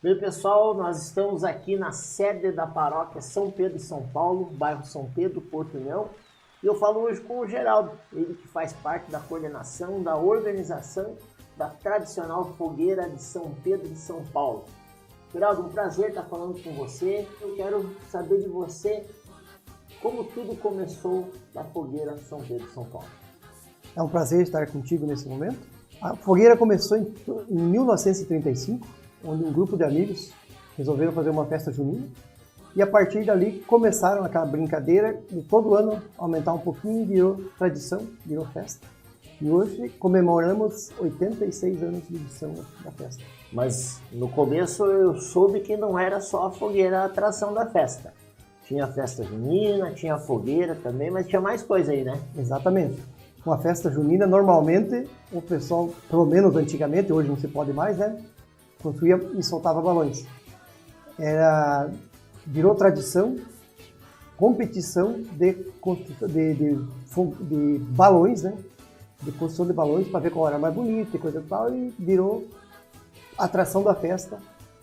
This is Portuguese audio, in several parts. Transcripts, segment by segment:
Bem, pessoal, nós estamos aqui na sede da paróquia São Pedro e São Paulo, bairro São Pedro, Porto União. E eu falo hoje com o Geraldo, ele que faz parte da coordenação, da organização da tradicional fogueira de São Pedro e São Paulo. Geraldo, um prazer estar falando com você. Eu quero saber de você como tudo começou da fogueira São Pedro e São Paulo. É um prazer estar contigo nesse momento. A fogueira começou em 1935, onde um grupo de amigos resolveram fazer uma festa junina. E a partir dali começaram aquela brincadeira de todo ano aumentar um pouquinho, virou tradição, virou festa. E hoje comemoramos 86 anos de edição da festa. Mas no começo eu soube que não era só a fogueira a atração da festa. Tinha a festa junina, tinha a fogueira também, mas tinha mais coisa aí, né? Exatamente. Uma festa junina, normalmente, o pessoal, pelo menos antigamente, hoje não se pode mais, né? Construía e soltava balões. Virou tradição, competição de balões, né? De construção de balões para ver qual era mais bonito e coisa e tal, e virou atração da festa,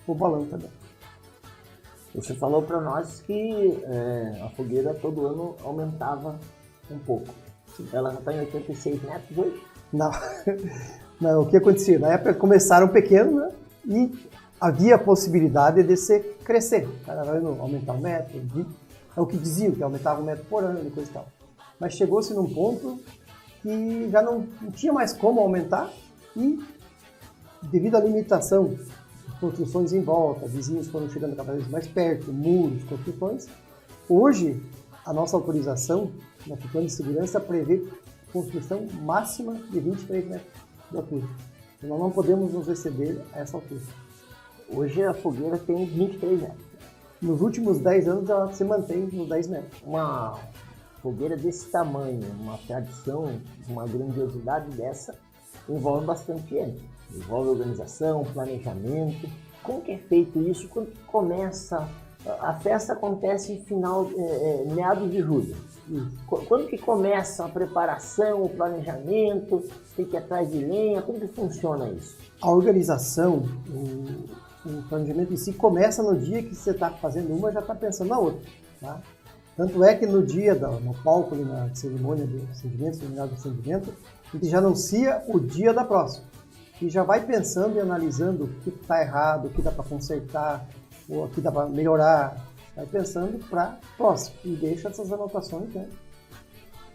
o balão também. Você falou para nós que a fogueira todo ano aumentava um pouco. Ela já está em 86 metros hoje? Não. Não, o que acontecia? Na época começaram pequeno, né? E havia a possibilidade de se crescer. Cada ano aumentar 1 metro, é o que diziam, que aumentava 1 metro por ano e coisa e tal. Mas chegou-se num ponto que já não tinha mais como aumentar e, devido à limitação de construções em volta, vizinhos foram chegando cada vez mais perto, muros, construções, hoje a nossa autorização, nosso plano de segurança, prevê construção máxima de 23 metros de altura. Então nós não podemos nos exceder a essa altura. Hoje a fogueira tem 23 metros. Nos últimos 10 anos ela se mantém nos 10 metros. Uma fogueira desse tamanho, uma tradição, uma grandiosidade dessa, envolve bastante gente. Envolve organização, planejamento. Como que é feito isso? Quando começa? A festa acontece em meados de julho. Quando que começa a preparação, o planejamento? Tem que ir atrás de lenha? Como que funciona isso? A organização, o planejamento em si começa no dia que você está fazendo uma, já está pensando na outra. Tá? Tanto é que no dia, no palco, na cerimônia do acendimento, a gente já anuncia o dia da próxima. E já vai pensando e analisando o que está errado, o que dá para consertar, ou o que dá para melhorar. Vai pensando para próximo. E deixa essas anotações, né?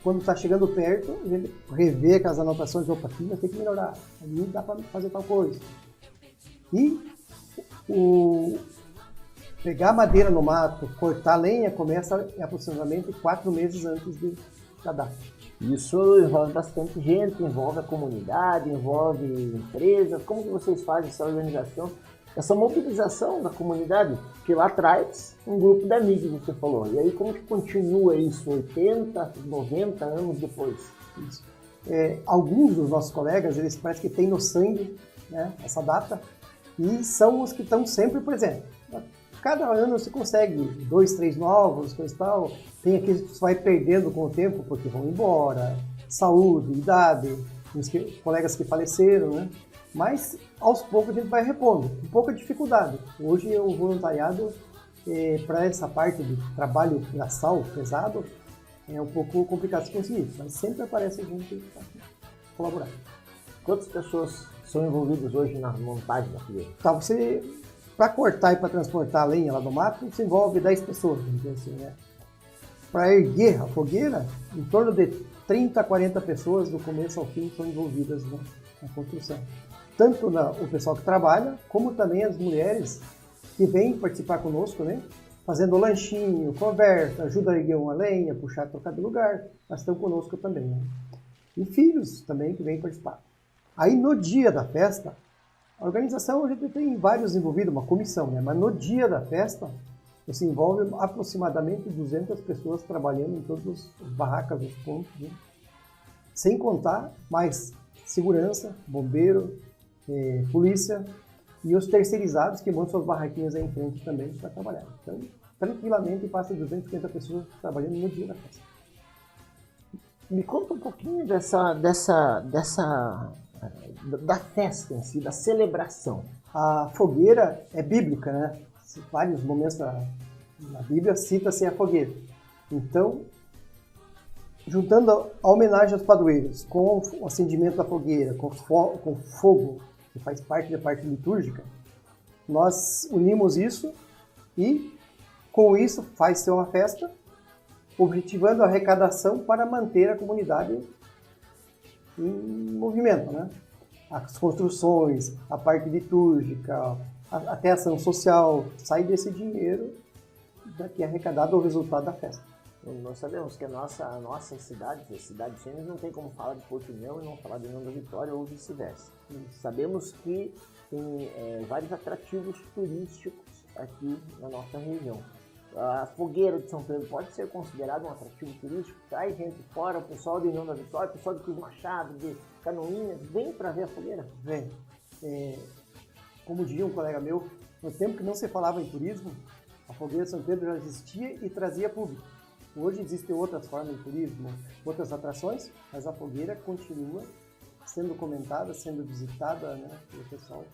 Quando está chegando perto, a gente revê aquelas anotações, opa, aqui vai ter que melhorar. Ali dá para fazer tal coisa. E pegar madeira no mato, cortar lenha, começa aproximadamente 4 meses antes da data. Isso envolve bastante gente, envolve a comunidade, envolve empresas. Como que vocês fazem essa organização, essa mobilização da comunidade? Que lá atrás, um grupo de amigos, você falou. E aí como que continua isso 80, 90 anos depois? Isso. Alguns dos nossos colegas, eles parece que têm no sangue, né, essa data, e são os que estão sempre presentes. Cada ano você consegue 2, 3 novos, coisa e tal. Tem aqueles que você vai perdendo com o tempo porque vão embora, saúde, idade, colegas que faleceram, né? Mas aos poucos a gente vai repondo, com pouca dificuldade. Hoje o voluntariado para essa parte do trabalho braçal pesado é um pouco complicado de conseguir, mas sempre aparece gente para colaborar. Quantas pessoas são envolvidas hoje na montagem da fogueira? Tá, para cortar e para transportar a lenha lá do mato, se envolve 10 pessoas, vamos dizer assim, né? Para erguer a fogueira, em torno de 30 a 40 pessoas, do começo ao fim, são envolvidas na construção. Tanto o pessoal que trabalha, como também as mulheres que vêm participar conosco, né? Fazendo lanchinho, conversa, ajuda a erguer uma lenha, puxar, trocar de lugar, mas estão conosco também, né? E filhos também que vêm participar. Aí no dia da festa, a organização, a gente tem vários envolvidos, uma comissão, né? Mas no dia da festa, se envolve aproximadamente 200 pessoas trabalhando em todas as barracas, os pontos, né? Sem contar mais segurança, bombeiro, polícia e os terceirizados que montam suas barraquinhas aí em frente também para trabalhar. Então, tranquilamente passa 250 pessoas trabalhando no dia da festa. Me conta um pouquinho dessa da festa em si, da celebração. A fogueira é bíblica, né? Vários momentos na Bíblia cita-se a fogueira. Então, juntando a homenagem aos padroeiros com o acendimento da fogueira, com fogo, que faz parte da parte litúrgica, nós unimos isso e, com isso, faz-se uma festa, objetivando a arrecadação para manter a comunidade em movimento, né? As construções, a parte litúrgica, até a ação social, sai desse dinheiro que é arrecadado o resultado da festa. Nós sabemos que a nossa cidade de Sines, não tem como falar de Portunhão e não falar de União da Vitória ou vice-versa. Sabemos que tem vários atrativos turísticos aqui na nossa região. A fogueira de São Pedro pode ser considerada um atrativo turístico, traz gente de fora, o pessoal de União da Vitória, o pessoal de Cruz Machado, de Canoinhas, vem para ver a fogueira? Vem. Como diria um colega meu, no tempo que não se falava em turismo, a fogueira de São Pedro já existia e trazia público. Hoje existem outras formas de turismo, outras atrações, mas a fogueira continua sendo comentada, sendo visitada, né, pelo pessoal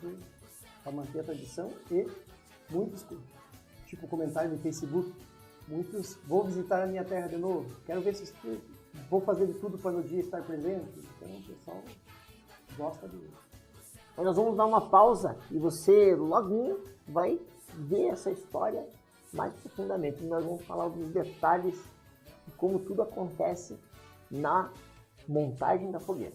para manter a tradição e muitos, tipo comentário no Facebook, muitos, vou visitar a minha terra de novo, quero ver se vou fazer de tudo para no dia estar presente. Então o pessoal gosta de isso. Mas nós vamos dar uma pausa e você logo vai ver essa história mais profundamente. Nós vamos falar dos detalhes de como tudo acontece na montagem da fogueira.